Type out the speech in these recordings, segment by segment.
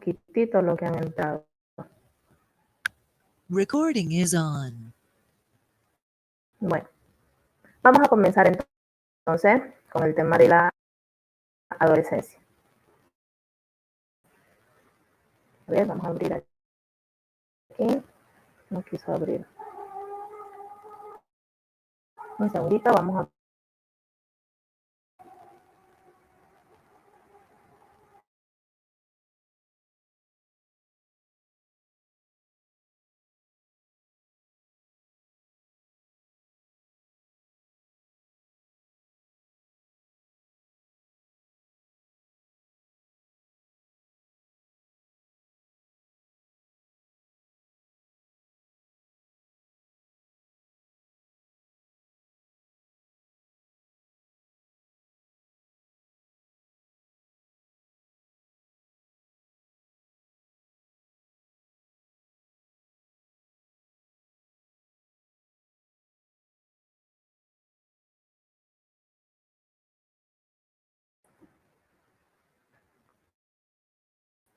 poquitito lo que han entrado. Recording is on. Bueno, vamos a comenzar entonces con el tema de la adolescencia. A ver, vamos a abrir aquí. No quiso abrir. Un segundito, vamos a...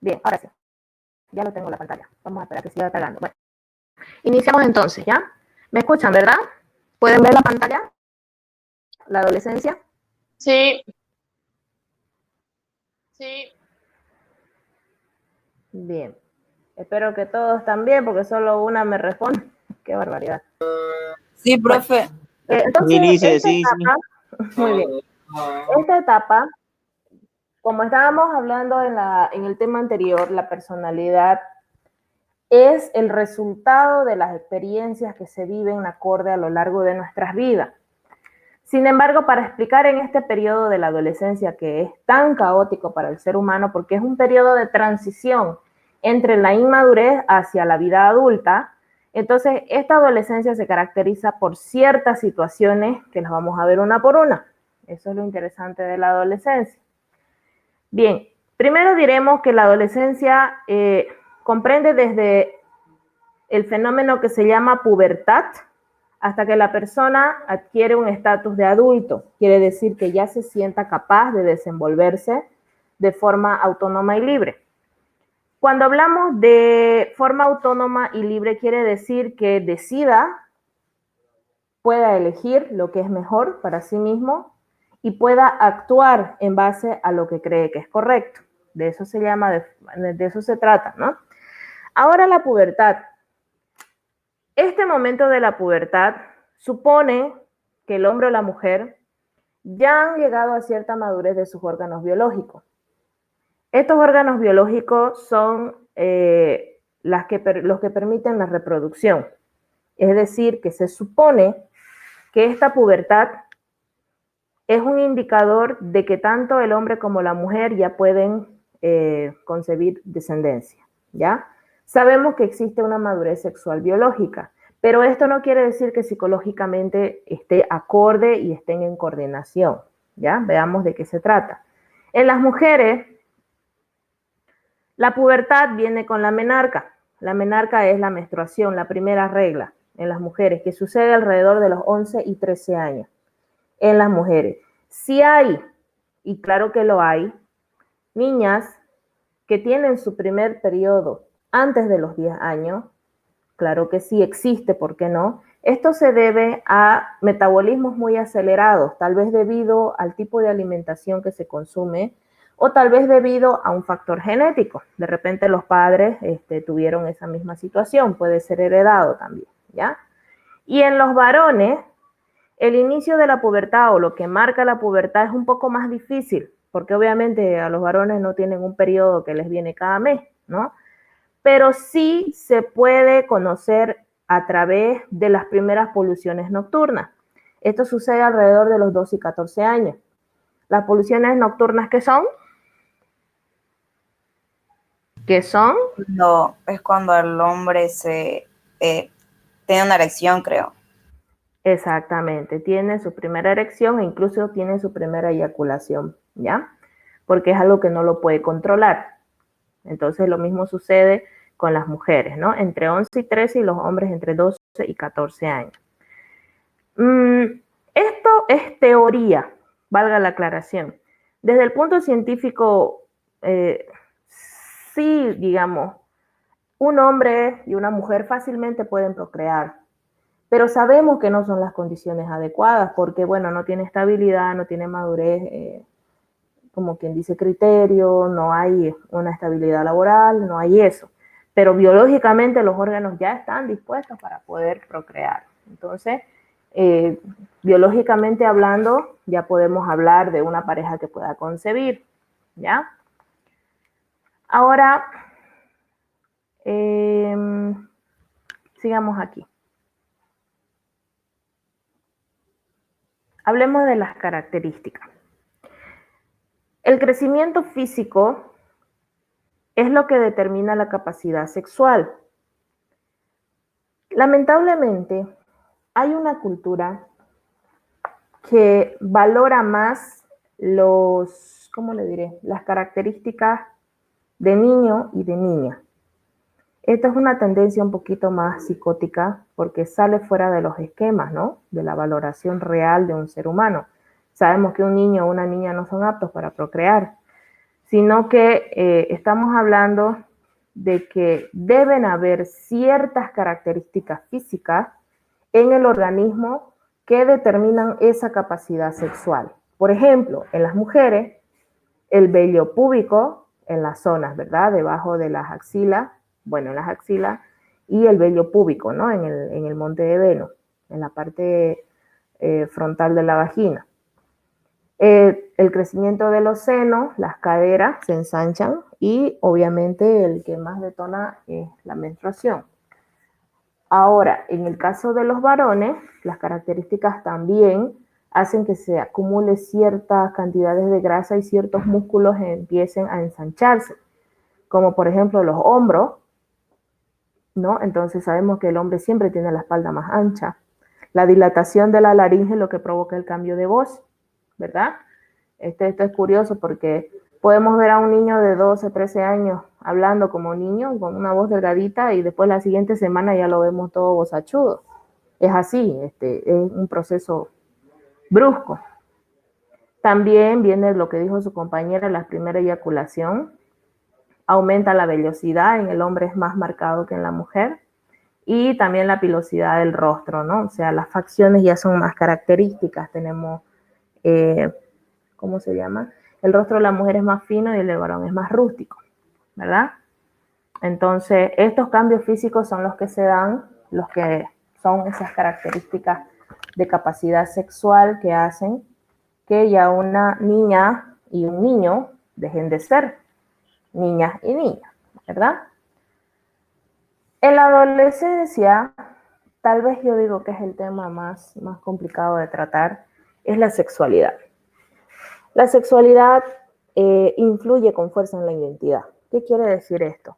Bien, ahora sí. Ya lo tengo en la pantalla. Vamos a esperar que siga cargando. Bueno, iniciamos entonces, ¿ya? ¿Me escuchan, verdad? ¿Pueden ver la pantalla? ¿La adolescencia? Sí. Bien. Espero que todos están bien, porque solo una me responde. Qué barbaridad. Sí, profe. Entonces, Inicie, esta sí, etapa, muy bien. Esta etapa, como estábamos hablando en el tema anterior, la personalidad es el resultado de las experiencias que se viven acorde a lo largo de nuestras vidas. Sin embargo, para explicar en este periodo de la adolescencia que es tan caótico para el ser humano, porque es un periodo de transición entre la inmadurez hacia la vida adulta, entonces esta adolescencia se caracteriza por ciertas situaciones que las vamos a ver una por una. Eso es lo interesante de la adolescencia. Bien, primero diremos que la adolescencia comprende desde el fenómeno que se llama pubertad hasta que la persona adquiere un estatus de adulto. Quiere decir que ya se sienta capaz de desenvolverse de forma autónoma y libre. Cuando hablamos de forma autónoma y libre, quiere decir que decida, pueda elegir lo que es mejor para sí mismo y pueda actuar en base a lo que cree que es correcto. De eso se llama, de eso se trata, ¿no? Ahora la pubertad. Este momento de la pubertad supone que el hombre o la mujer ya han llegado a cierta madurez de sus órganos biológicos. Estos órganos biológicos son los que permiten la reproducción. Es decir, que se supone que esta pubertad es un indicador de que tanto el hombre como la mujer ya pueden concebir descendencia, ¿ya? Sabemos que existe una madurez sexual biológica, pero esto no quiere decir que psicológicamente esté acorde y estén en coordinación, ¿ya? Veamos de qué se trata. En las mujeres, la pubertad viene con la menarca. La menarca es la menstruación, la primera regla en las mujeres, que sucede alrededor de los 11 y 13 años en las mujeres. Sí hay, y claro que lo hay, niñas que tienen su primer periodo antes de los 10 años, claro que sí existe, ¿por qué no? Esto se debe a metabolismos muy acelerados, tal vez debido al tipo de alimentación que se consume o tal vez debido a un factor genético. De repente los padres tuvieron esa misma situación, puede ser heredado también, ¿ya? Y en los varones, el inicio de la pubertad o lo que marca la pubertad es un poco más difícil, porque obviamente a los varones no tienen un periodo que les viene cada mes, ¿no? Pero sí se puede conocer a través de las primeras poluciones nocturnas. Esto sucede alrededor de los 12 y 14 años. ¿Las poluciones nocturnas qué son? ¿Qué son? No, es cuando el hombre tiene una erección, creo. Exactamente, tiene su primera erección e incluso tiene su primera eyaculación, ¿ya? Porque es algo que no lo puede controlar. Entonces lo mismo sucede con las mujeres, ¿no? Entre 11 y 13 y los hombres entre 12 y 14 años. Esto es teoría, valga la aclaración. Desde el punto científico, sí, digamos, un hombre y una mujer fácilmente pueden procrear, pero sabemos que no son las condiciones adecuadas porque, bueno, no tiene estabilidad, no tiene madurez, como quien dice, criterio, no hay una estabilidad laboral, no hay eso. Pero biológicamente los órganos ya están dispuestos para poder procrear. Entonces, biológicamente hablando, ya podemos hablar de una pareja que pueda concebir, ¿ya? Ahora, sigamos aquí. Hablemos de las características. El crecimiento físico es lo que determina la capacidad sexual. Lamentablemente, hay una cultura que valora más ¿cómo le diré? Las características de niño y de niña. Esta es una tendencia un poquito más psicótica porque sale fuera de los esquemas, ¿no? De la valoración real de un ser humano. Sabemos que un niño o una niña no son aptos para procrear, sino que estamos hablando de que deben haber ciertas características físicas en el organismo que determinan esa capacidad sexual. Por ejemplo, en las mujeres, el vello púbico en las zonas, ¿verdad? Debajo de las axilas, bueno, en las axilas, y el vello púbico, ¿no? En el monte de Venus, en la parte frontal de la vagina. El crecimiento de los senos, las caderas se ensanchan y obviamente el que más detona es la menstruación. Ahora, en el caso de los varones, las características también hacen que se acumule ciertas cantidades de grasa y ciertos músculos empiecen a ensancharse, como por ejemplo los hombros, ¿no? Entonces sabemos que el hombre siempre tiene la espalda más ancha. La dilatación de la laringe es lo que provoca el cambio de voz, ¿verdad? Esto es curioso porque podemos ver a un niño de 12, 13 años hablando como niño, con una voz delgadita, y después la siguiente semana ya lo vemos todo bozachudo. Es así, es un proceso brusco. También viene lo que dijo su compañera, la primera eyaculación. Aumenta la vellosidad, en el hombre es más marcado que en la mujer. Y también la pilosidad del rostro, ¿no? O sea, las facciones ya son más características. Tenemos, ¿cómo se llama? El rostro de la mujer es más fino y el del varón es más rústico, ¿verdad? Entonces, estos cambios físicos son los que se dan, los que son esas características de capacidad sexual que hacen que ya una niña y un niño dejen de ser niñas y niñas, ¿verdad? En la adolescencia, tal vez yo digo que es el tema más complicado de tratar, es la sexualidad. La sexualidad influye con fuerza en la identidad. ¿Qué quiere decir esto?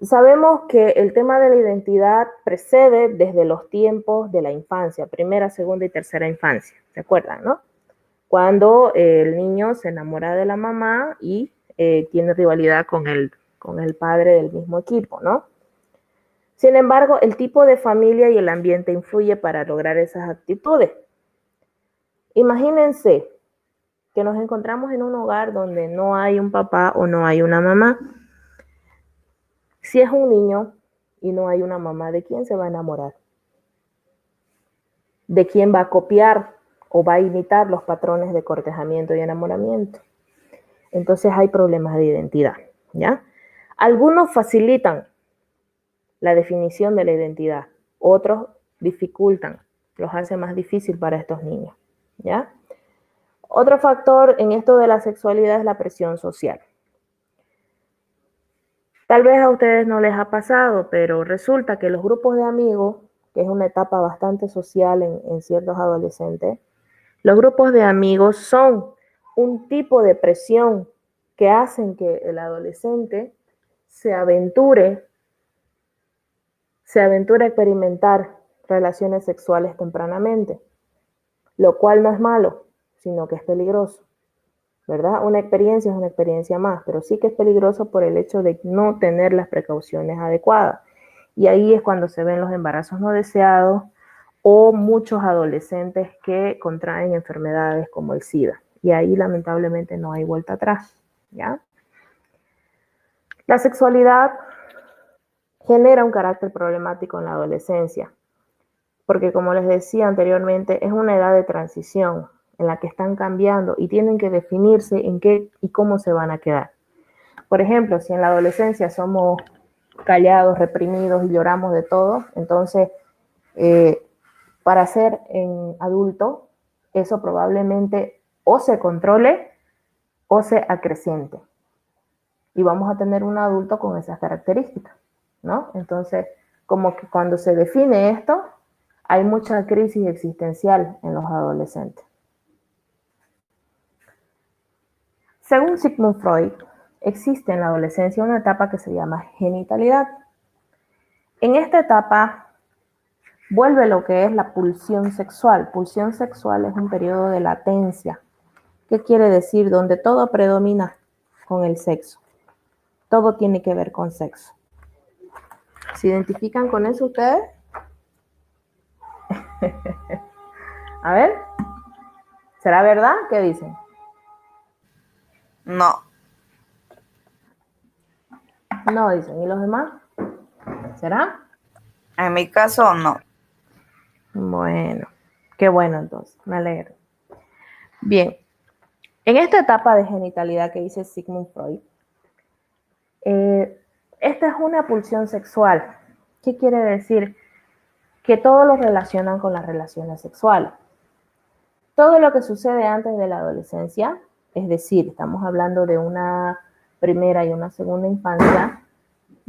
Sabemos que el tema de la identidad precede desde los tiempos de la infancia, primera, segunda y tercera infancia, ¿se acuerdan, no? Cuando el niño se enamora de la mamá y tiene rivalidad con el padre del mismo equipo, ¿no? Sin embargo, el tipo de familia y el ambiente influye para lograr esas actitudes. Imagínense que nos encontramos en un hogar donde no hay un papá o no hay una mamá. Si es un niño y no hay una mamá, ¿de quién se va a enamorar? ¿De quién va a copiar o va a imitar los patrones de cortejamiento y enamoramiento? Entonces hay problemas de identidad, ¿ya? Algunos facilitan la definición de la identidad, otros dificultan, los hace más difícil para estos niños, ¿ya? Otro factor en esto de la sexualidad es la presión social. Tal vez a ustedes no les ha pasado, pero resulta que los grupos de amigos, que es una etapa bastante social en ciertos adolescentes, los grupos de amigos son un tipo de presión que hacen que el adolescente se aventure a experimentar relaciones sexuales tempranamente, lo cual no es malo, sino que es peligroso, ¿verdad? Una experiencia es una experiencia más, pero sí que es peligroso por el hecho de no tener las precauciones adecuadas. Y ahí es cuando se ven los embarazos no deseados o muchos adolescentes que contraen enfermedades como el SIDA. Y ahí lamentablemente no hay vuelta atrás, ¿ya? La sexualidad genera un carácter problemático en la adolescencia, porque como les decía anteriormente, es una edad de transición en la que están cambiando y tienen que definirse en qué y cómo se van a quedar. Por ejemplo, si en la adolescencia somos callados, reprimidos y lloramos de todo, entonces para ser en adulto, eso probablemente o se controle o se acreciente. Y vamos a tener un adulto con esas características, ¿no? Entonces, como que cuando se define esto, hay mucha crisis existencial en los adolescentes. Según Sigmund Freud, existe en la adolescencia una etapa que se llama genitalidad. En esta etapa vuelve lo que es la pulsión sexual. Pulsión sexual es un periodo de latencia. ¿Qué quiere decir? Donde todo predomina con el sexo. Todo tiene que ver con sexo. ¿Se identifican con eso ustedes? A ver, ¿será verdad? ¿Qué dicen? No. No, dicen. ¿Y los demás? ¿Será? En mi caso, no. Bueno, qué bueno entonces, me alegro. Bien, en esta etapa de genitalidad que dice Sigmund Freud, esta es una pulsión sexual. ¿Qué quiere decir? Que todo lo relacionan con las relaciones sexuales. Todo lo que sucede antes de la adolescencia, es decir, estamos hablando de una primera y una segunda infancia,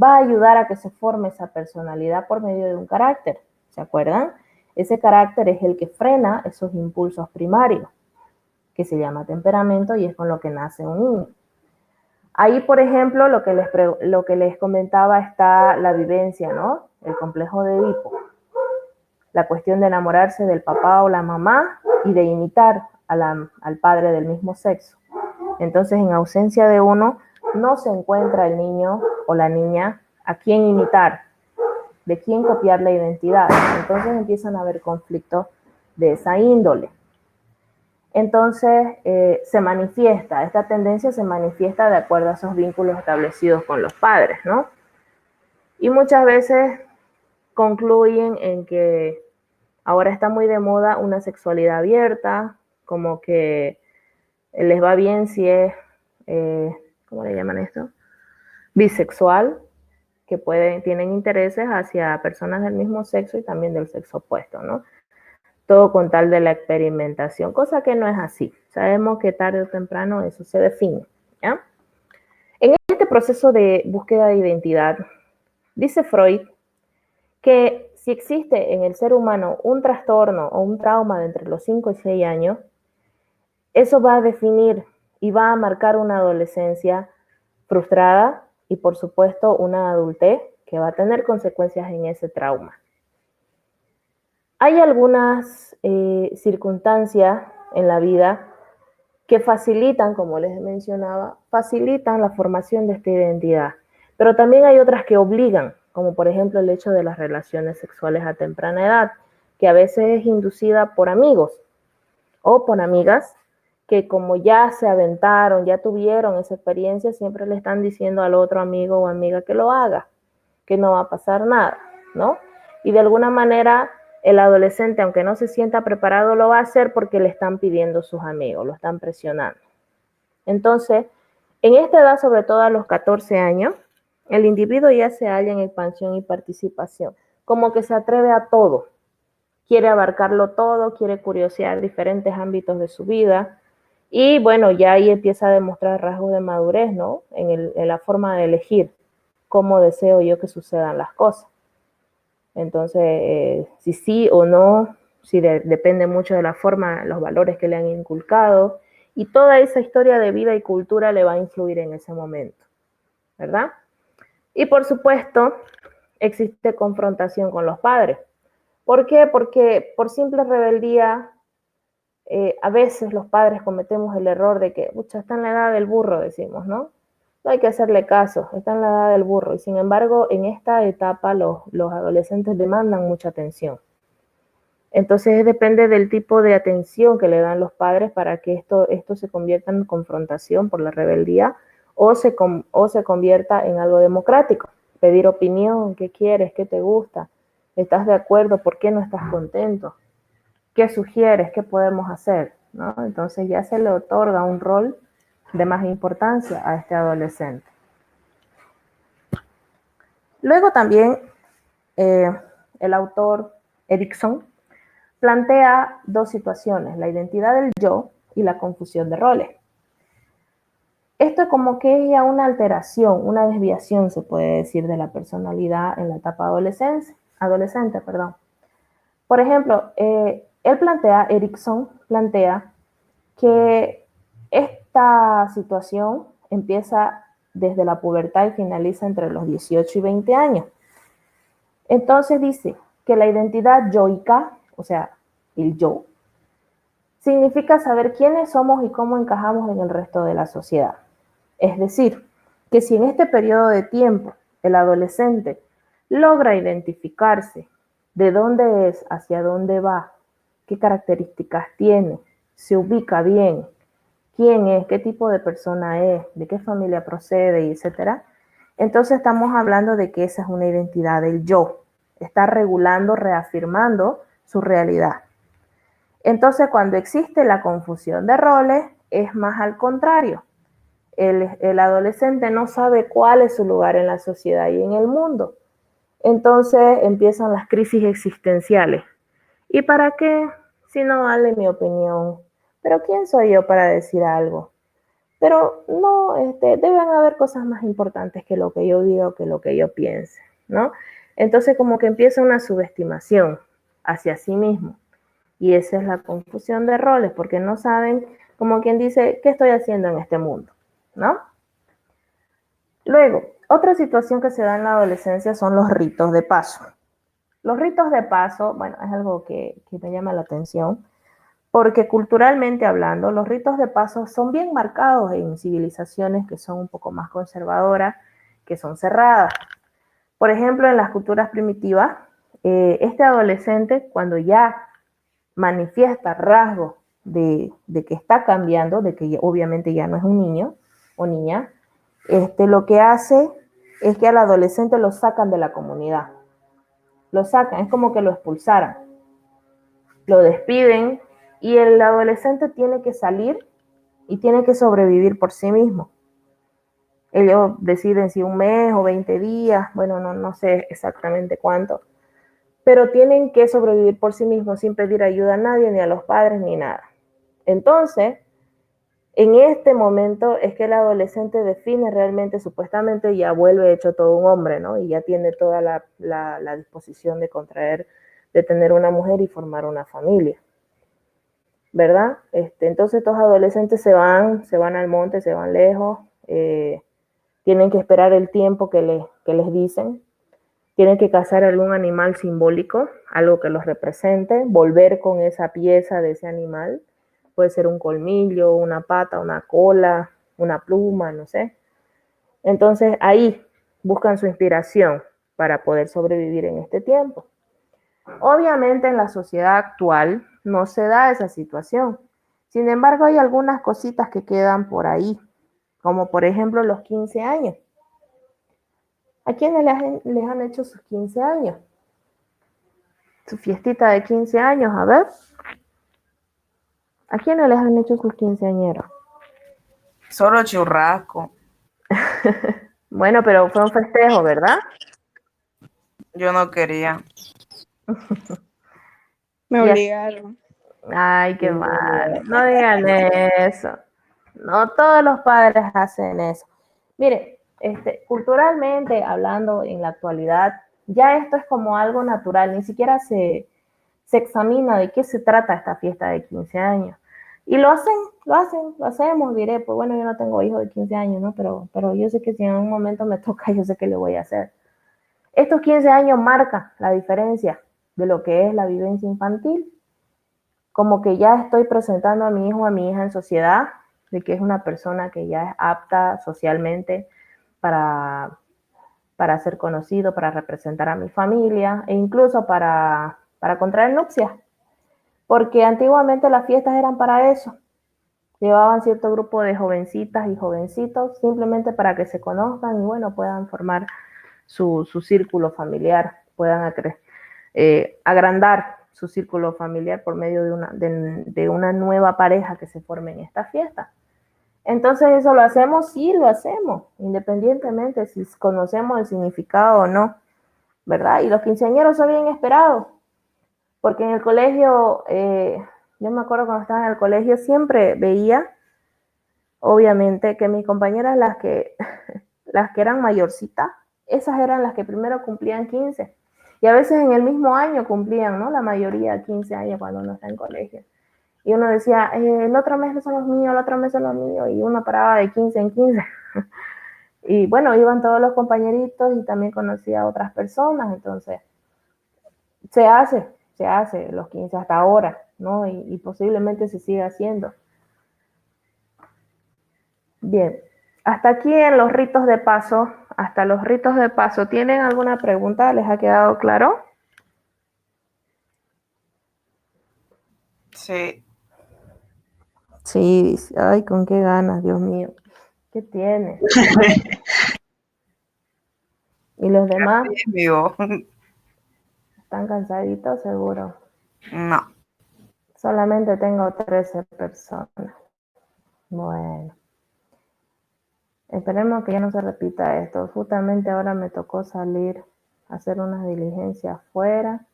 va a ayudar a que se forme esa personalidad por medio de un carácter. ¿Se acuerdan? Ese carácter es el que frena esos impulsos primarios, que se llama temperamento y es con lo que nace un niño. Ahí, por ejemplo, lo que les comentaba está la vivencia, ¿no? El complejo de Edipo. La cuestión de enamorarse del papá o la mamá y de imitar al padre del mismo sexo. Entonces, en ausencia de uno, no se encuentra el niño o la niña a quién imitar, de quién copiar la identidad. Entonces empiezan a haber conflictos de esa índole. Entonces esta tendencia se manifiesta de acuerdo a esos vínculos establecidos con los padres, ¿no? Y muchas veces concluyen en que ahora está muy de moda una sexualidad abierta, como que les va bien si es, ¿cómo le llaman esto? Bisexual, que tienen intereses hacia personas del mismo sexo y también del sexo opuesto, ¿no? Todo con tal de la experimentación, cosa que no es así. Sabemos que tarde o temprano eso se define, ¿ya? En este proceso de búsqueda de identidad, dice Freud que si existe en el ser humano un trastorno o un trauma de entre los 5 y 6 años, eso va a definir y va a marcar una adolescencia frustrada y, por supuesto, una adultez que va a tener consecuencias en ese trauma. Hay algunas circunstancias en la vida que facilitan, como les mencionaba, facilitan la formación de esta identidad, pero también hay otras que obligan, como por ejemplo el hecho de las relaciones sexuales a temprana edad, que a veces es inducida por amigos o por amigas que como ya se aventaron, ya tuvieron esa experiencia, siempre le están diciendo al otro amigo o amiga que lo haga, que no va a pasar nada, ¿no? Y de alguna manera el adolescente, aunque no se sienta preparado, lo va a hacer porque le están pidiendo sus amigos, lo están presionando. Entonces, en esta edad, sobre todo a los 14 años, el individuo ya se halla en expansión y participación, como que se atreve a todo, quiere abarcarlo todo, quiere curiosear diferentes ámbitos de su vida y bueno, ya ahí empieza a demostrar rasgos de madurez, ¿no? En la forma de elegir cómo deseo yo que sucedan las cosas. Entonces, si sí o no, si depende mucho de la forma, los valores que le han inculcado y toda esa historia de vida y cultura le va a influir en ese momento, ¿verdad? Y por supuesto, existe confrontación con los padres. ¿Por qué? Porque por simple rebeldía, a veces los padres cometemos el error de que, pucha, está en la edad del burro, decimos, ¿no? No hay que hacerle caso, está en la edad del burro. Y sin embargo, en esta etapa los adolescentes demandan mucha atención. Entonces depende del tipo de atención que le dan los padres para que esto se convierta en confrontación por la rebeldía o se convierta en algo democrático. Pedir opinión, qué quieres, qué te gusta, estás de acuerdo, por qué no estás contento, qué sugieres, qué podemos hacer, ¿no? Entonces ya se le otorga un rol de más importancia a este adolescente. Luego también el autor Erikson plantea dos situaciones, la identidad del yo y la confusión de roles. Esto es como que es ya una alteración, una desviación, se puede decir, de la personalidad en la etapa adolescente. Por ejemplo, Erikson plantea que esta situación empieza desde la pubertad y finaliza entre los 18 y 20 años. Entonces dice que la identidad yoica, o sea, el yo, significa saber quiénes somos y cómo encajamos en el resto de la sociedad. Es decir, que si en este periodo de tiempo el adolescente logra identificarse de dónde es, hacia dónde va, qué características tiene, se ubica bien, quién es, qué tipo de persona es, de qué familia procede, etcétera, entonces estamos hablando de que esa es una identidad del yo. Está regulando, reafirmando su realidad. Entonces, cuando existe la confusión de roles, es más al contrario. El adolescente no sabe cuál es su lugar en la sociedad y en el mundo. Entonces empiezan las crisis existenciales. ¿Y para qué? Si no vale mi opinión. ¿Pero quién soy yo para decir algo? Pero no, deben haber cosas más importantes que lo que yo diga o que lo que yo piense, ¿no? Entonces como que empieza una subestimación hacia sí mismo. Y esa es la confusión de roles, porque no saben, como quien dice, ¿qué estoy haciendo en este mundo? ¿No? Luego, otra situación que se da en la adolescencia son los ritos de paso. Los ritos de paso, bueno, es algo que me llama la atención, porque culturalmente hablando, los ritos de paso son bien marcados en civilizaciones que son un poco más conservadoras, que son cerradas. Por ejemplo, en las culturas primitivas, este adolescente, cuando ya manifiesta rasgos de que está cambiando, de que obviamente ya no es un niño o niña, lo que hace es que al adolescente lo sacan de la comunidad. Lo sacan, es como que lo expulsaran. Lo despiden y el adolescente tiene que salir y tiene que sobrevivir por sí mismo. Ellos deciden si un mes o 20 días, bueno, no sé exactamente cuánto, pero tienen que sobrevivir por sí mismos sin pedir ayuda a nadie, ni a los padres, ni nada. Entonces, en este momento es que el adolescente define realmente, supuestamente ya vuelve hecho todo un hombre, ¿no? Y ya tiene toda la disposición de contraer, de tener una mujer y formar una familia, ¿verdad? Entonces estos adolescentes se van al monte, se van lejos, tienen que esperar el tiempo que les dicen, tienen que cazar algún animal simbólico, algo que los represente, volver con esa pieza de ese animal, puede ser un colmillo, una pata, una cola, una pluma, no sé. Entonces ahí buscan su inspiración para poder sobrevivir en este tiempo. Obviamente en la sociedad actual no se da esa situación. Sin embargo, hay algunas cositas que quedan por ahí, como por ejemplo los 15 años. ¿A quiénes les han hecho sus 15 años? Su fiestita de 15 años, a ver. ¿A quiénes les han hecho sus quinceañeros? Solo churrasco. Bueno, pero fue un festejo, ¿verdad? Yo no quería. Me obligaron. Ay, qué mal. No digan eso. No todos los padres hacen eso. Mire, culturalmente hablando en la actualidad, ya esto es como algo natural, ni siquiera se examina de qué se trata esta fiesta de 15 años. Y lo hacemos, diré, pues bueno, yo no tengo hijos de 15 años, ¿no? Pero yo sé que si en algún momento me toca, yo sé qué le voy a hacer. Estos 15 años marcan la diferencia de lo que es la vivencia infantil. Como que ya estoy presentando a mi hijo o a mi hija en sociedad, de que es una persona que ya es apta socialmente para ser conocido, para representar a mi familia e incluso para contraer nupcias. Porque antiguamente las fiestas eran para eso. llevaban cierto grupo de jovencitas y jovencitos simplemente para que se conozcan y bueno, puedan formar su círculo familiar, puedan agrandar su círculo familiar por medio de una nueva pareja que se forme en esta fiesta. Entonces, ¿eso lo hacemos? Sí, lo hacemos, independientemente si conocemos el significado o no, ¿verdad? Y los quinceañeros son bien esperados, porque en el colegio, yo me acuerdo cuando estaba en el colegio, siempre veía, obviamente, que mis compañeras, las que eran mayorcitas, esas eran las que primero cumplían 15. Y a veces en el mismo año cumplían, ¿no? La mayoría 15 años cuando uno está en colegio. Y uno decía, el otro mes son los míos, el otro mes son los míos, y uno paraba de 15 en 15. Y bueno, iban todos los compañeritos y también conocía a otras personas, entonces se hace los 15 hasta ahora, ¿no? Y posiblemente se siga haciendo. Bien, hasta aquí en los ritos de paso, hasta los ritos de paso. ¿Tienen alguna pregunta? ¿Les ha quedado claro? Sí. Sí, dice, ay, con qué ganas, Dios mío. ¿Qué tiene? ¿Y los demás? Vivo. ¿Están cansaditos? Seguro. No. Solamente tengo 13 personas. Bueno. Esperemos que ya no se repita esto. Justamente ahora me tocó salir a hacer unas diligencias afuera.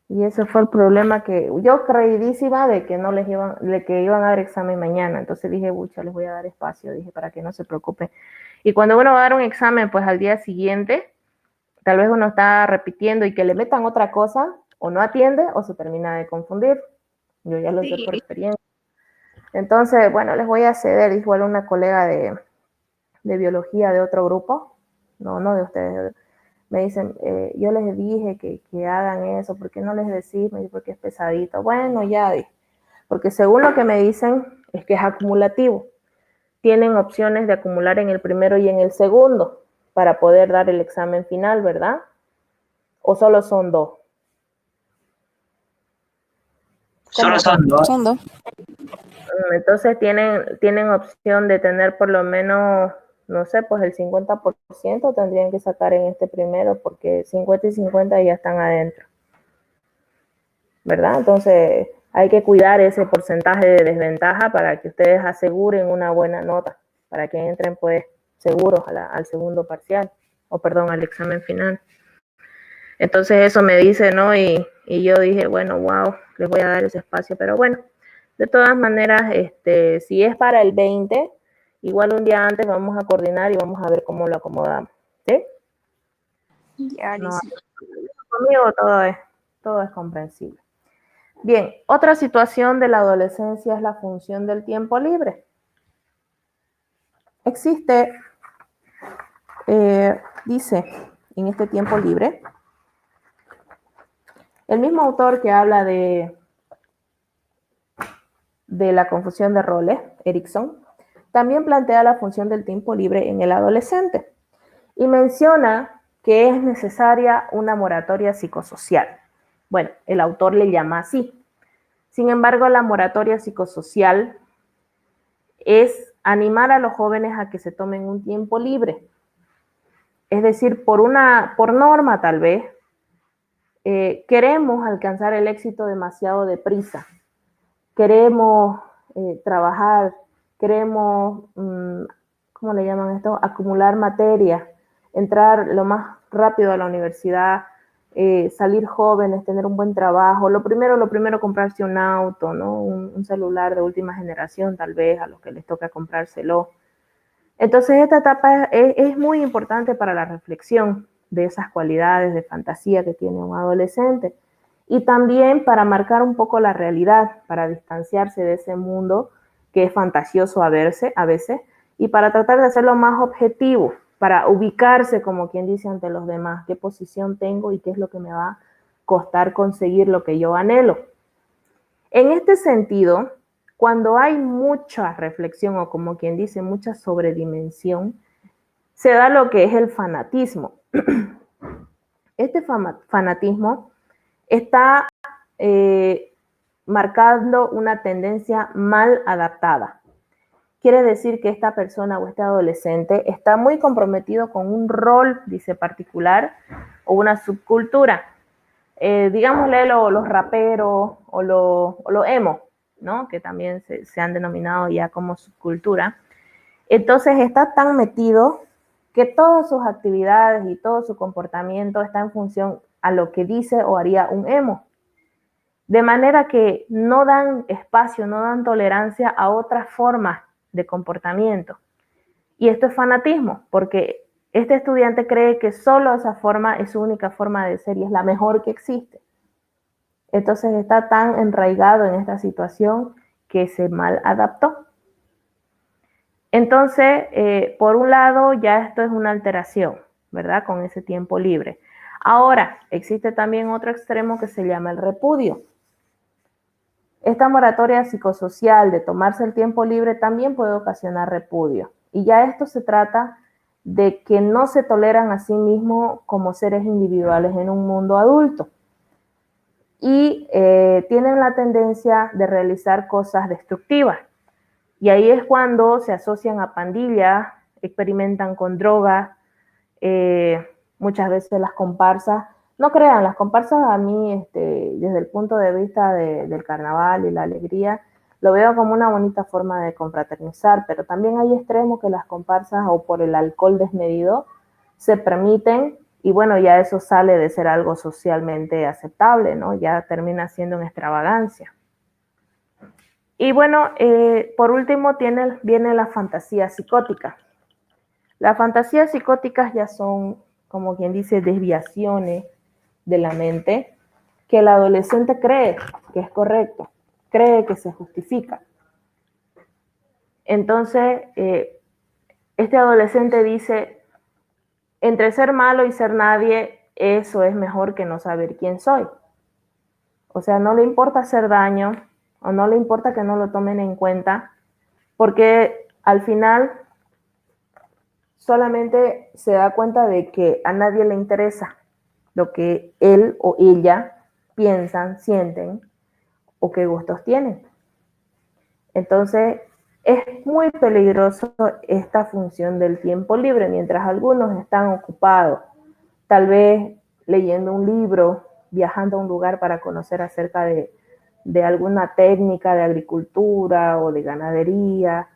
Y ese fue el problema que yo creidísima de que no de que iban a dar examen mañana. Entonces dije, bucha, les voy a dar espacio, dije, para que no se preocupen. Y cuando uno va a dar un examen, pues al día siguiente, tal vez uno está repitiendo y que le metan otra cosa, o no atiende, o se termina de confundir. Yo ya lo sé por experiencia. Entonces, bueno, les voy a ceder, dijo una colega de biología de otro grupo, no de ustedes, me dicen, yo les dije que hagan eso, ¿por qué no les decís? Me dice, porque es pesadito. Bueno, ya, porque según lo que me dicen, es que es acumulativo. Tienen opciones de acumular en el primero y en el segundo para poder dar el examen final, ¿verdad? ¿O solo son dos? Solo son dos. Son dos. Entonces tienen opción de tener por lo menos, no sé, pues el 50% tendrían que sacar en este primero, porque 50 y 50 ya están adentro, ¿verdad? Entonces hay que cuidar ese porcentaje de desventaja para que ustedes aseguren una buena nota, para que entren pues seguros al segundo parcial, o perdón, al examen final. Entonces eso me dice, ¿no? Y yo dije, bueno, wow, les voy a dar ese espacio, pero bueno, de todas maneras, si es para el 20, igual un día antes vamos a coordinar y vamos a ver cómo lo acomodamos, ¿sí? Ya, No, Alicia. conmigo todo es comprensible. Bien, otra situación de la adolescencia es la función del tiempo libre. Existe, dice, en este tiempo libre, el mismo autor que habla de la confusión de roles, Erickson, también plantea la función del tiempo libre en el adolescente y menciona que es necesaria una moratoria psicosocial. Bueno, el autor le llama así. Sin embargo, la moratoria psicosocial es animar a los jóvenes a que se tomen un tiempo libre. Es decir, por norma tal vez, queremos alcanzar el éxito demasiado deprisa. Queremos trabajar, queremos, ¿cómo le llaman esto? Acumular materia, entrar lo más rápido a la universidad, salir jóvenes, tener un buen trabajo. Lo primero, comprarse un auto, ¿no? Un celular de última generación, tal vez, a los que les toca comprárselo. Entonces, esta etapa es muy importante para la reflexión de esas cualidades de fantasía que tiene un adolescente. Y también para marcar un poco la realidad, para distanciarse de ese mundo que es fantasioso a veces, y para tratar de hacerlo más objetivo, para ubicarse, como quien dice, ante los demás, qué posición tengo y qué es lo que me va a costar conseguir lo que yo anhelo. En este sentido, cuando hay mucha reflexión o como quien dice, mucha sobredimensión, se da lo que es el fanatismo. Este fanatismo está marcando una tendencia mal adaptada. Quiere decir que esta persona o este adolescente está muy comprometido con un rol, dice, particular o una subcultura. Digámosle los raperos o lo emo, ¿no? Que también se han denominado ya como subcultura. Entonces está tan metido que todas sus actividades y todo su comportamiento está en función a lo que dice o haría un emo. De manera que no dan espacio, no dan tolerancia a otras formas de comportamiento. Y esto es fanatismo, porque este estudiante cree que solo esa forma es su única forma de ser y es la mejor que existe. Entonces está tan enraigado en esta situación que se mal adaptó. Entonces, por un lado, ya esto es una alteración, ¿verdad? Con ese tiempo libre. Ahora, existe también otro extremo que se llama el repudio. Esta moratoria psicosocial de tomarse el tiempo libre también puede ocasionar repudio. Y ya esto se trata de que no se toleran a sí mismos como seres individuales en un mundo adulto. Y tienen la tendencia de realizar cosas destructivas. Y ahí es cuando se asocian a pandillas, experimentan con drogas, muchas veces las comparsas. No crean, las comparsas a mí, desde el punto de vista del carnaval y la alegría, lo veo como una bonita forma de confraternizar, pero también hay extremos que las comparsas o por el alcohol desmedido se permiten y bueno, ya eso sale de ser algo socialmente aceptable, ¿no? Ya termina siendo una extravagancia. Y bueno, por último viene la fantasía psicótica. Las fantasías psicóticas ya son, como quien dice, desviaciones de la mente que el adolescente cree que es correcto, cree que se justifica. Entonces, este adolescente dice, entre ser malo y ser nadie, eso es mejor que no saber quién soy. O sea, no le importa hacer daño o no le importa que no lo tomen en cuenta, porque al final solamente se da cuenta de que a nadie le interesa lo que él o ella piensan, sienten o qué gustos tienen. Entonces, es muy peligroso esta función del tiempo libre, mientras algunos están ocupados, tal vez leyendo un libro, viajando a un lugar para conocer acerca de alguna técnica de agricultura o de ganadería,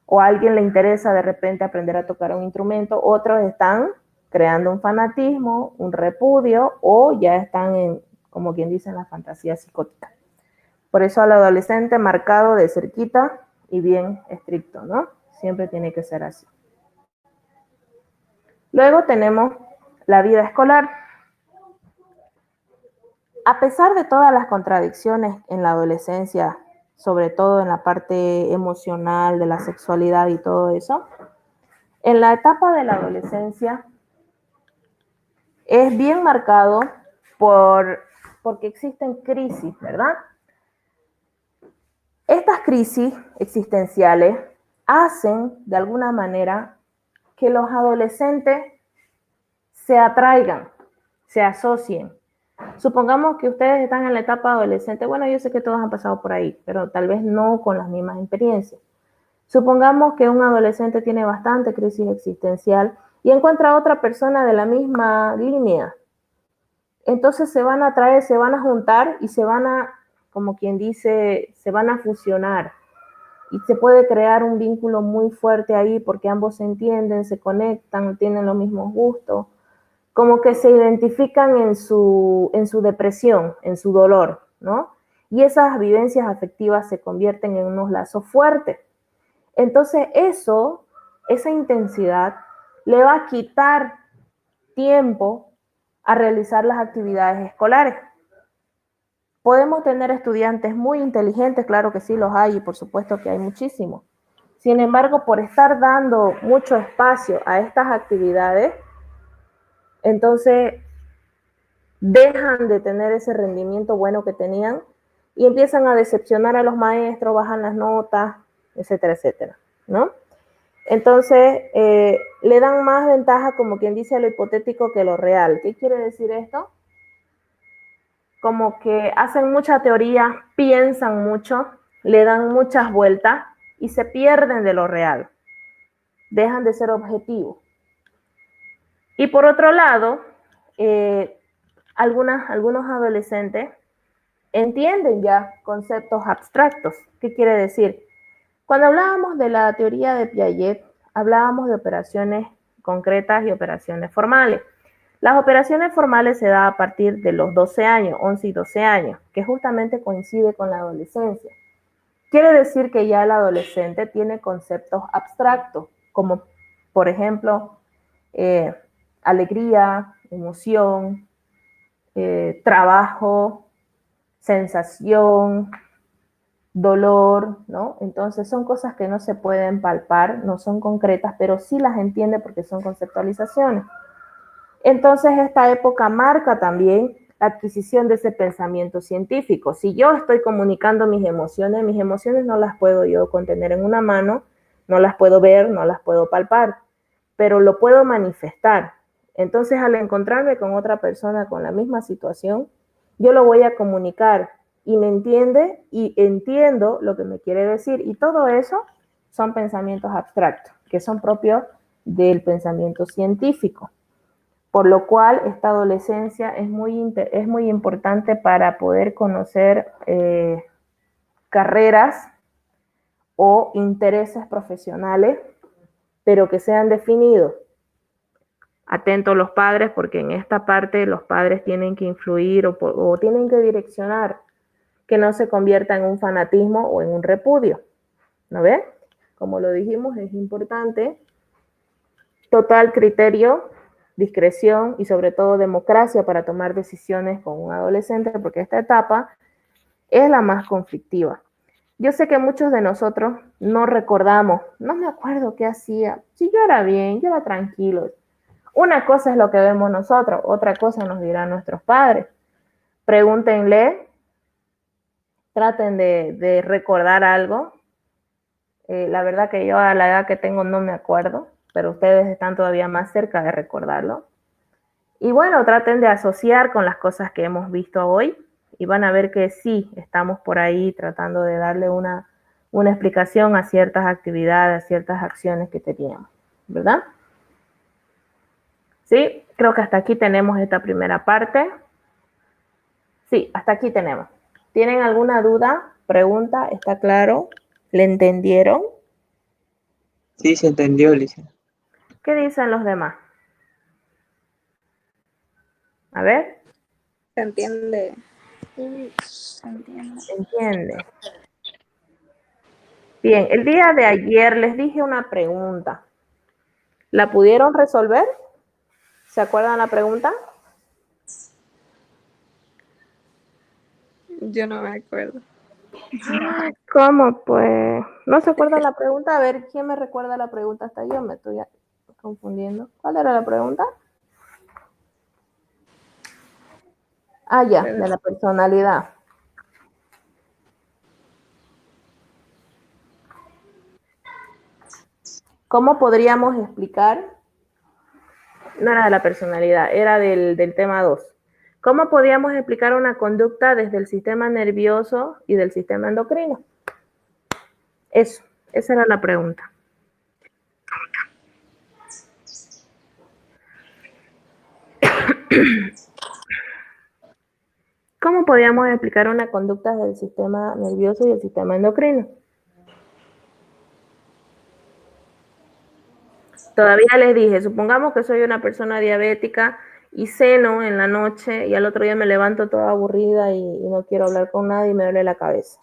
o a alguien le interesa de repente aprender a tocar un instrumento, otros están creando un fanatismo, un repudio, o ya están en, como quien dice, en la fantasía psicótica. Por eso al adolescente marcado de cerquita y bien estricto, ¿no? Siempre tiene que ser así. Luego tenemos la vida escolar. A pesar de todas las contradicciones en la adolescencia, sobre todo en la parte emocional de la sexualidad y todo eso, en la etapa de la adolescencia es bien marcado porque existen crisis, ¿verdad? Estas crisis existenciales hacen de alguna manera que los adolescentes se atraigan, se asocien. Supongamos que ustedes están en la etapa adolescente. Bueno, yo sé que todos han pasado por ahí, pero tal vez no con las mismas experiencias. Supongamos que un adolescente tiene bastante crisis existencial y encuentra a otra persona de la misma línea. Entonces se van a atraer, se van a juntar y se van a, como quien dice, se van a fusionar. Y se puede crear un vínculo muy fuerte ahí porque ambos se entienden, se conectan, tienen los mismos gustos. Como que se identifican en su depresión, en su dolor, ¿no? Y esas vivencias afectivas se convierten en unos lazos fuertes. Entonces esa intensidad le va a quitar tiempo a realizar las actividades escolares. Podemos tener estudiantes muy inteligentes, claro que sí los hay y por supuesto que hay muchísimos. Sin embargo, por estar dando mucho espacio a estas actividades, entonces dejan de tener ese rendimiento bueno que tenían y empiezan a decepcionar a los maestros, bajan las notas, etcétera, etcétera, ¿no? Entonces, le dan más ventaja, como quien dice, a lo hipotético que a lo real. ¿Qué quiere decir esto? como que hacen mucha teoría, piensan mucho, le dan muchas vueltas y se pierden de lo real, dejan de ser objetivos. Y por otro lado, algunos adolescentes entienden ya conceptos abstractos. ¿Qué quiere decir? Cuando hablábamos de la teoría de Piaget, hablábamos de operaciones concretas y operaciones formales. Las operaciones formales se dan a partir de los 12 años, 11 y 12 años, que justamente coincide con la adolescencia. Quiere decir que ya el adolescente tiene conceptos abstractos, como por ejemplo, alegría, emoción, trabajo, sensación, dolor, ¿no? Entonces son cosas que no se pueden palpar, no son concretas, pero sí las entiende porque son conceptualizaciones. Entonces esta época marca también la adquisición de ese pensamiento científico. Si yo estoy comunicando mis emociones no las puedo yo contener en una mano, no las puedo ver, no las puedo palpar, pero lo puedo manifestar. Entonces al encontrarme con otra persona con la misma situación, yo lo voy a comunicar y me entiende y entiendo lo que me quiere decir. Y todo eso son pensamientos abstractos, que son propios del pensamiento científico. Por lo cual esta adolescencia es muy importante para poder conocer carreras o intereses profesionales, pero que sean definidos. Atentos los padres, porque en esta parte los padres tienen que influir o tienen que direccionar, que no se convierta en un fanatismo o en un repudio. ¿No ves? Como lo dijimos, es importante total criterio, discreción y sobre todo democracia para tomar decisiones con un adolescente, porque esta etapa es la más conflictiva. Yo sé que muchos de nosotros no recordamos, no me acuerdo qué hacía, si yo era bien, yo era tranquilo. Una cosa es lo que vemos nosotros, otra cosa nos dirán nuestros padres. Pregúntenle, traten de recordar algo. La verdad que yo a la edad que tengo no me acuerdo, pero ustedes están todavía más cerca de recordarlo. Y bueno, traten de asociar con las cosas que hemos visto hoy y van a ver que sí, estamos por ahí tratando de darle una explicación a ciertas actividades, a ciertas acciones que teníamos, ¿verdad? Sí, creo que hasta aquí tenemos esta primera parte. Sí, hasta aquí tenemos. ¿Tienen alguna duda, pregunta? ¿Está claro? ¿Le entendieron? Sí, se entendió, Alicia. ¿Qué dicen los demás? A ver. Se entiende. Se entiende. ¿Se entiende? Bien, el día de ayer les dije una pregunta. ¿La pudieron resolver? ¿Se acuerdan la pregunta? Yo no me acuerdo. ¿Cómo? Pues, ¿no se acuerdan la pregunta? A ver, ¿quién me recuerda la pregunta? Hasta yo me estoy confundiendo. ¿Cuál era la pregunta? Ah, ya, de la personalidad. ¿Cómo podríamos explicar? No era de la personalidad, era del tema 2. ¿Cómo podríamos explicar una conducta desde el sistema nervioso y del sistema endocrino? Eso, esa era la pregunta. ¿Cómo podríamos explicar una conducta del sistema nervioso y el sistema endocrino? Todavía les dije, supongamos que soy una persona diabética y ceno en la noche y al otro día me levanto toda aburrida y no quiero hablar con nadie y me duele la cabeza.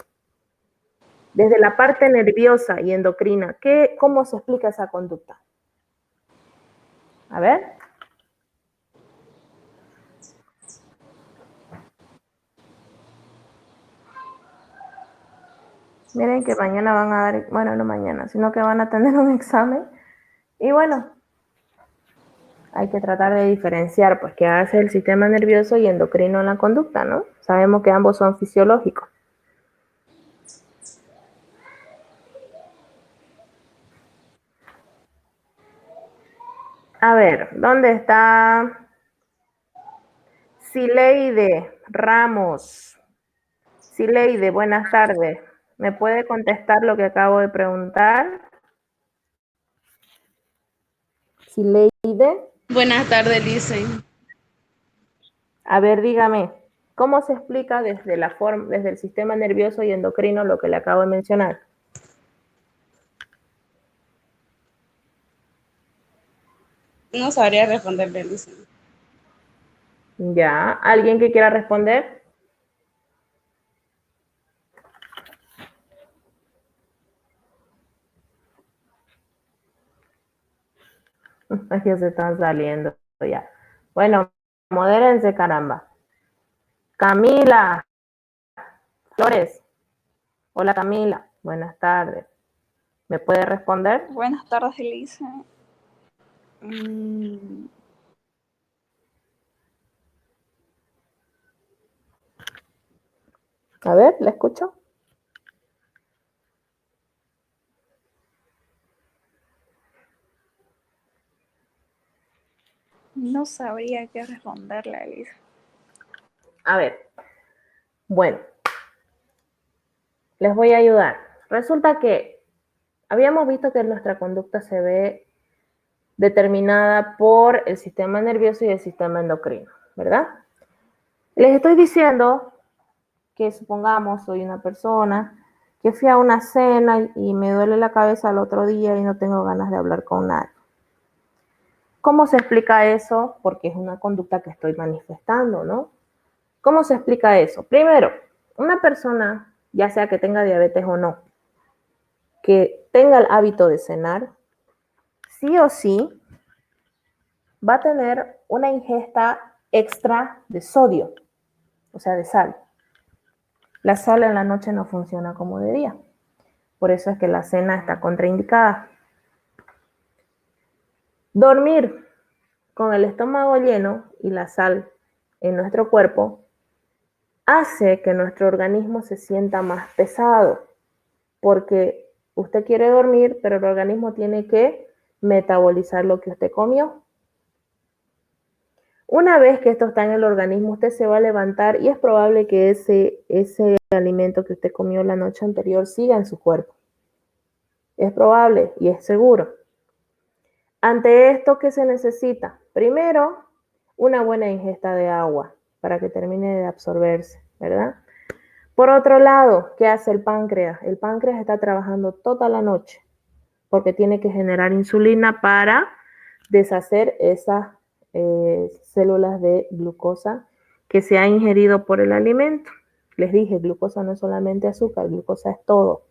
Desde la parte nerviosa y endocrina, ¿cómo se explica esa conducta? A ver. Miren que mañana van a dar, bueno, no mañana, sino que van a tener un examen. Y bueno, hay que tratar de diferenciar, pues, qué hace el sistema nervioso y endocrino en la conducta, ¿no? Sabemos que ambos son fisiológicos. A ver, ¿dónde está Sileide? Ramos. Sileide, buenas tardes. ¿Me puede contestar lo que acabo de preguntar? Sileide. Buenas tardes, dicen. A ver, dígame, ¿cómo se explica desde desde el sistema nervioso y endocrino lo que le acabo de mencionar? No sabría responderle, dicen. Ya, ¿alguien que quiera responder? Ya se están saliendo ya. Bueno, modérense, caramba. Camila Flores. Hola, Camila. Buenas tardes. ¿Me puede responder? Buenas tardes, Elisa. A ver, ¿la escucho? No sabría qué responderle, Elisa. A ver. Bueno, les voy a ayudar. Resulta que habíamos visto que nuestra conducta se ve determinada por el sistema nervioso y el sistema endocrino, ¿verdad? Les estoy diciendo que supongamos soy una persona que fui a una cena y me duele la cabeza al otro día y no tengo ganas de hablar con nadie. ¿Cómo se explica eso? Porque es una conducta que estoy manifestando, ¿no? ¿Cómo se explica eso? Primero, una persona, ya sea que tenga diabetes o no, que tenga el hábito de cenar, sí o sí va a tener una ingesta extra de sodio, o sea, de sal. La sal en la noche no funciona como de día. Por eso es que la cena está contraindicada. Dormir con el estómago lleno y la sal en nuestro cuerpo hace que nuestro organismo se sienta más pesado, porque usted quiere dormir, pero el organismo tiene que metabolizar lo que usted comió. Una vez que esto está en el organismo, usted se va a levantar y es probable que ese alimento que usted comió la noche anterior siga en su cuerpo. Es probable y es seguro. Ante esto, ¿qué se necesita? Primero, una buena ingesta de agua para que termine de absorberse, ¿verdad? Por otro lado, ¿qué hace el páncreas? El páncreas está trabajando toda la noche porque tiene que generar insulina para deshacer esas células de glucosa que se ha ingerido por el alimento. Les dije, glucosa no es solamente azúcar, glucosa es todo.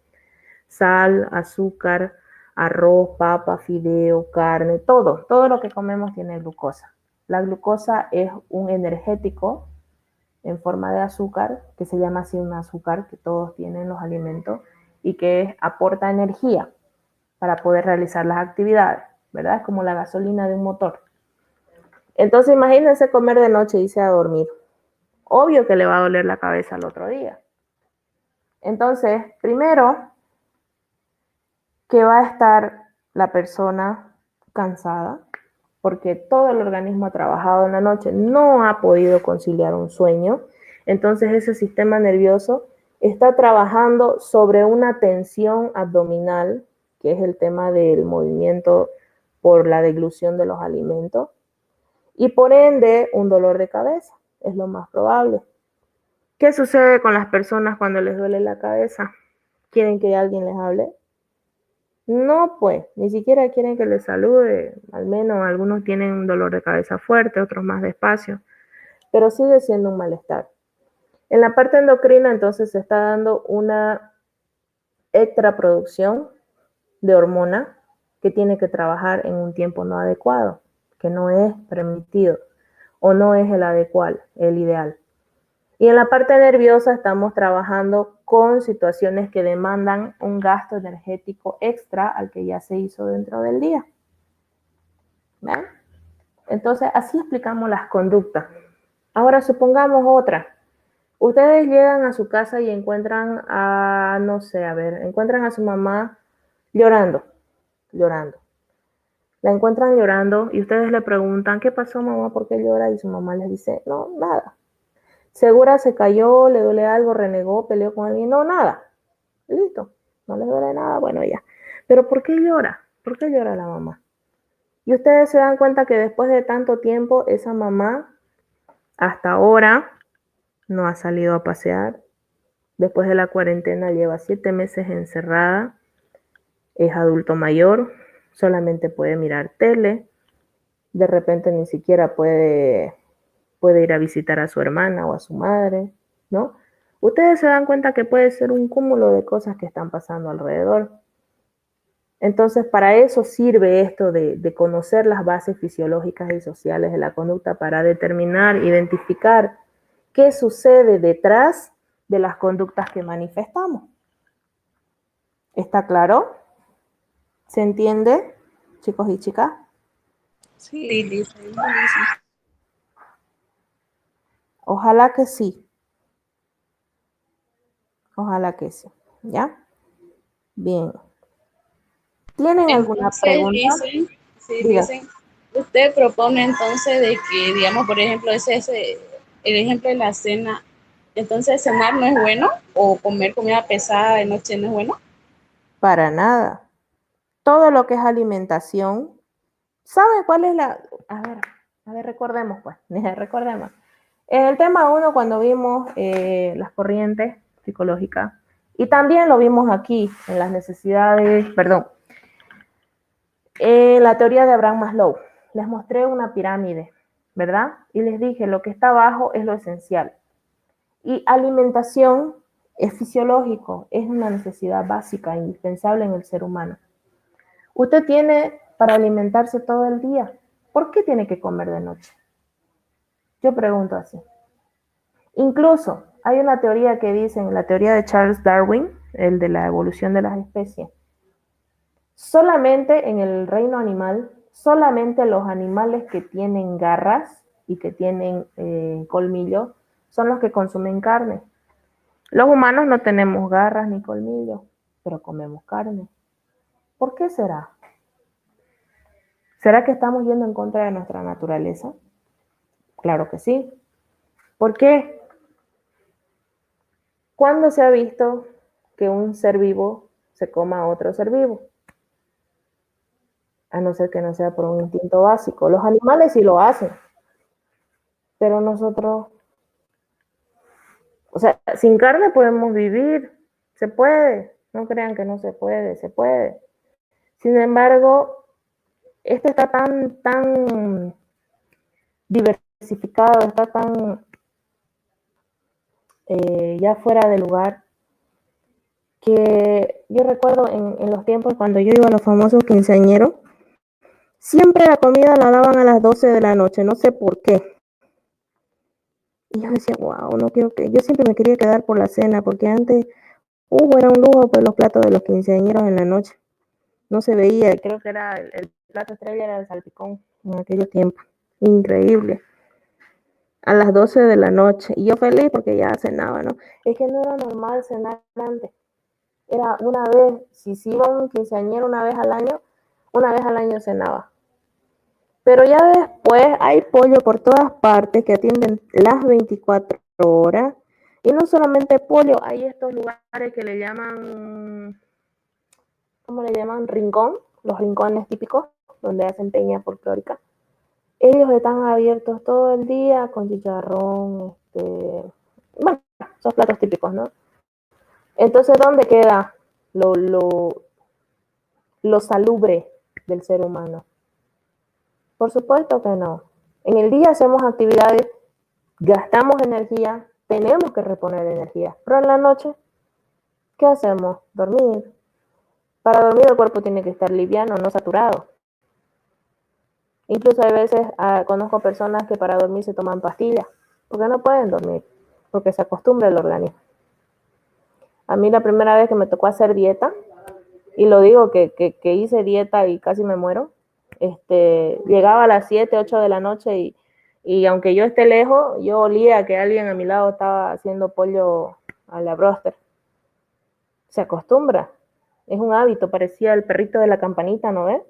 Sal, azúcar, arroz, papa, fideo, carne, todo lo que comemos tiene glucosa. La glucosa es un energético en forma de azúcar, que se llama así un azúcar que todos tienen los alimentos y que aporta energía para poder realizar las actividades, ¿verdad? Es como la gasolina de un motor. Entonces imagínense comer de noche y irse a dormir. Obvio que le va a doler la cabeza al otro día. Entonces, primero, que va a estar la persona cansada, porque todo el organismo ha trabajado en la noche, no ha podido conciliar un sueño. Entonces ese sistema nervioso está trabajando sobre una tensión abdominal, que es el tema del movimiento por la deglución de los alimentos, y por ende un dolor de cabeza, es lo más probable. ¿Qué sucede con las personas cuando les duele la cabeza? ¿Quieren que alguien les hable? No, pues, ni siquiera quieren que les salude, al menos algunos tienen un dolor de cabeza fuerte, otros más despacio, pero sigue siendo un malestar. En la parte endocrina, entonces, se está dando una extraproducción de hormona que tiene que trabajar en un tiempo no adecuado, que no es permitido o no es el adecuado, el ideal. Y en la parte nerviosa estamos trabajando con situaciones que demandan un gasto energético extra al que ya se hizo dentro del día. ¿Ven? Entonces, así explicamos las conductas. Ahora supongamos otra. Ustedes llegan a su casa y encuentran a, no sé, a ver, encuentran a su mamá llorando. La encuentran llorando y ustedes le preguntan, ¿qué pasó, mamá? ¿Por qué llora? Y su mamá les dice, no, nada. Segura se cayó, le duele algo, renegó, peleó con alguien. No, nada. Listo. No le duele nada, bueno, ya. Pero ¿por qué llora? ¿Por qué llora la mamá? Y ustedes se dan cuenta que después de tanto tiempo, esa mamá hasta ahora no ha salido a pasear. Después de la cuarentena lleva 7 meses encerrada. Es adulto mayor, solamente puede mirar tele. De repente ni siquiera puede ir a visitar a su hermana o a su madre, ¿no? Ustedes se dan cuenta que puede ser un cúmulo de cosas que están pasando alrededor. Entonces, para eso sirve esto de conocer las bases fisiológicas y sociales de la conducta para determinar, identificar qué sucede detrás de las conductas que manifestamos. ¿Está claro? ¿Se entiende, chicos y chicas? Sí, Sí. Listen. Ojalá que sí. Ojalá que sí. ¿Ya? Bien. ¿Tienen alguna Entonces pregunta? dicen, sí, Diga. dicen, usted propone entonces de que, digamos, por ejemplo, el ejemplo de la cena, entonces cenar no es bueno o comer comida pesada de noche no es bueno. Para nada. Todo lo que es alimentación, ¿sabe cuál es la...? A ver, recordemos pues, recordemos. En el tema 1, cuando vimos las corrientes psicológicas, y también lo vimos aquí, en las necesidades, perdón, la teoría de Abraham Maslow, les mostré una pirámide, ¿verdad? Y les dije, lo que está abajo es lo esencial. Y alimentación es fisiológico, es una necesidad básica, indispensable en el ser humano. Usted tiene para alimentarse todo el día. ¿Por qué tiene que comer de noche? Yo pregunto así. Incluso hay una teoría que dicen, la teoría de Charles Darwin, el de la evolución de las especies. Solamente en el reino animal, solamente los animales que tienen garras y que tienen colmillos son los que consumen carne. Los humanos no tenemos garras ni colmillos, pero comemos carne. ¿Por qué será? ¿Será que estamos yendo en contra de nuestra naturaleza? Claro que sí. ¿Por qué? ¿Cuándo se ha visto que un ser vivo se coma a otro ser vivo? A no ser que no sea por un instinto básico. Los animales sí lo hacen, pero nosotros, o sea, sin carne podemos vivir, se puede, no crean que no se puede, se puede. Sin embargo, esto está tan diversificado, está tan ya fuera de lugar, que yo recuerdo en los tiempos cuando yo iba a los famosos quinceañeros, siempre la comida la daban a las 12 de la noche, no sé por qué. Y yo decía, wow, no quiero que... Yo siempre me quería quedar por la cena, porque antes, era un lujo pues los platos de los quinceañeros en la noche. No se veía, creo que era el plato estrella era el salpicón en aquellos tiempos. Increíble. A las 12 de la noche. Y yo feliz porque ya cenaba, ¿no? Es que no era normal cenar antes. Era una vez, si se iba un quinceañero una vez al año cenaba. Pero ya después hay pollo por todas partes que atienden las 24 horas. Y no solamente pollo, hay estos lugares que le llaman, ¿cómo le llaman? Rincón, los rincones típicos, donde hacen peña folclórica. Ellos están abiertos todo el día con chicharrón, bueno, esos platos típicos, ¿no? Entonces, ¿dónde queda lo salubre del ser humano? Por supuesto que no. En el día hacemos actividades, gastamos energía, tenemos que reponer energía. Pero en la noche, ¿qué hacemos? Dormir. Para dormir el cuerpo tiene que estar liviano, no saturado. Incluso hay veces conozco personas que para dormir se toman pastillas, porque no pueden dormir, porque se acostumbra el organismo. A mí la primera vez que me tocó hacer dieta, y lo digo que hice dieta y casi me muero, llegaba a las 7, 8 de la noche y aunque yo esté lejos, yo olía que alguien a mi lado estaba haciendo pollo a la broster. Se acostumbra, es un hábito, parecía el perrito de la campanita, ¿no ves?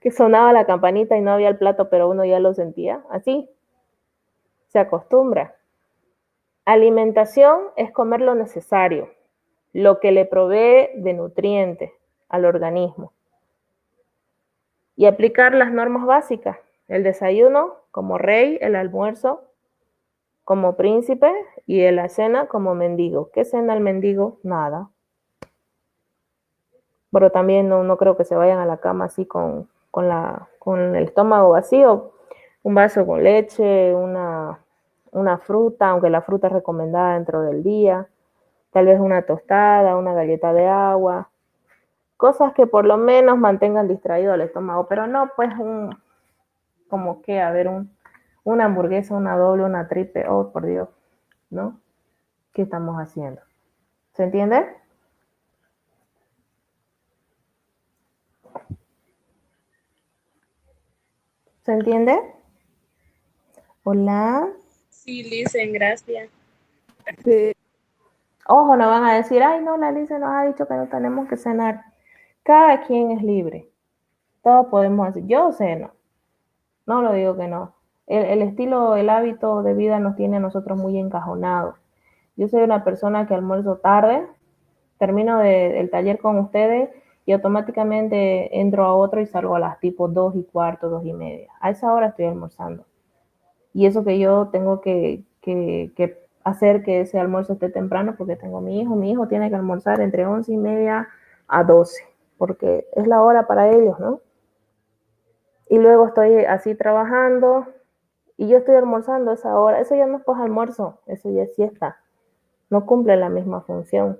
Que sonaba la campanita y no había el plato, pero uno ya lo sentía. Así, se acostumbra. Alimentación es comer lo necesario, lo que le provee de nutrientes al organismo. Y aplicar las normas básicas. El desayuno como rey, el almuerzo como príncipe y la cena como mendigo. ¿Qué cena el mendigo? Nada. Pero también no creo que se vayan a la cama así con el estómago vacío. Un vaso con leche, una fruta, aunque la fruta es recomendada dentro del día. Tal vez una tostada, una galleta de agua. Cosas que por lo menos mantengan distraído el estómago. Pero no, pues, como que, a ver, una hamburguesa, una doble, una triple. Oh, por Dios, ¿no? ¿Qué estamos haciendo? ¿Se entiende? ¿Se entiende? Hola. Sí, Licen, gracias. Sí. Ojo, no van a decir, ay, no, la Alicia nos ha dicho que no tenemos que cenar. Cada quien es libre. Todos podemos hacer. Yo ceno. No lo digo que no. El estilo, el hábito de vida nos tiene a nosotros muy encajonados. Yo soy una persona que almuerzo tarde, termino el taller con ustedes y automáticamente entro a otro y salgo a las tipo 2:15, 2:30. A esa hora estoy almorzando. Y eso que yo tengo que hacer que ese almuerzo esté temprano porque tengo mi hijo tiene que almorzar entre 11:30 a 12, porque es la hora para ellos, ¿no? Y luego estoy así trabajando y yo estoy almorzando a esa hora. Eso ya no es pues almuerzo, eso ya es siesta. No cumple la misma función.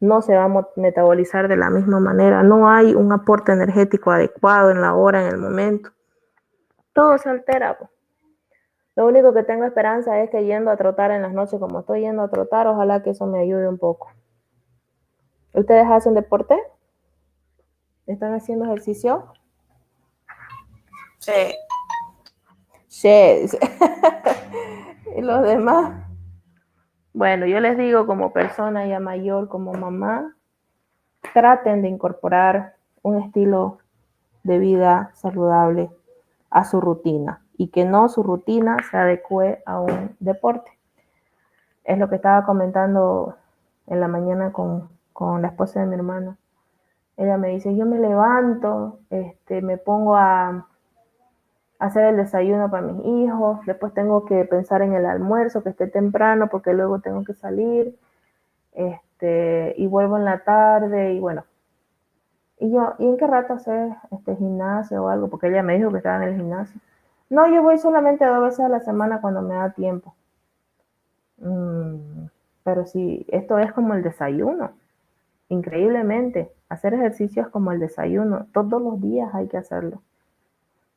No se va a metabolizar de la misma manera. No hay un aporte energético adecuado en la hora, en el momento. Todo se altera, pues. Lo único que tengo esperanza es que yendo a trotar en las noches, como estoy yendo a trotar, ojalá que eso me ayude un poco. ¿Ustedes hacen deporte? ¿Están haciendo ejercicio? Sí. Sí. ¿Y los demás? Bueno, yo les digo como persona ya mayor, como mamá, traten de incorporar un estilo de vida saludable a su rutina y que no su rutina se adecue a un deporte. Es lo que estaba comentando en la mañana con la esposa de mi hermano. Ella me dice, yo me levanto, me pongo a hacer el desayuno para mis hijos, después tengo que pensar en el almuerzo, que esté temprano, porque luego tengo que salir, y vuelvo en la tarde, y bueno. Y yo, ¿y en qué rato hacer gimnasio o algo? Porque ella me dijo que estaba en el gimnasio. No, yo voy solamente 2 veces a la semana cuando me da tiempo. Pero sí, esto es como el desayuno. Increíblemente, hacer ejercicio es como el desayuno. Todos los días hay que hacerlo.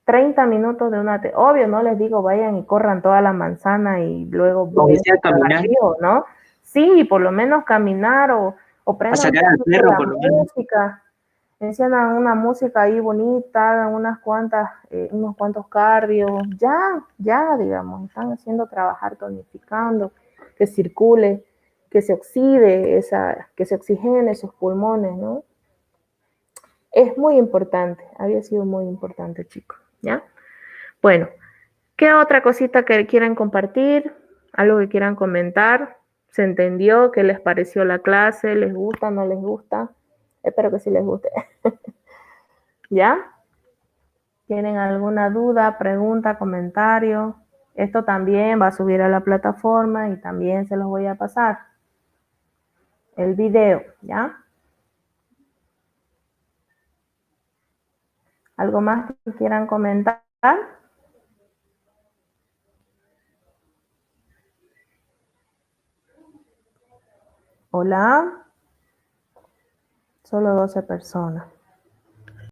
30 minutos de obvio, no les digo vayan y corran toda la manzana y luego caminar, ¿no? Sí, por lo menos caminar o prendan sacar al perro, por lo menos. música, enciendan una música ahí bonita, hagan unos cuantos cardios, ya, digamos, están haciendo trabajar, tonificando, que circule, que se oxide, que se oxigene esos pulmones, ¿no? Es muy importante, había sido muy importante, chicos, ¿ya? Bueno, ¿qué otra cosita que quieran compartir? ¿Algo que quieran comentar? ¿Se entendió? ¿Qué les pareció la clase? ¿Les gusta? ¿No les gusta? Espero que sí les guste. ¿Ya? ¿Tienen alguna duda, pregunta, comentario? Esto también va a subir a la plataforma y también se los voy a pasar. El video, ¿ya? ¿Algo más que quieran comentar? Hola. Solo 12 personas.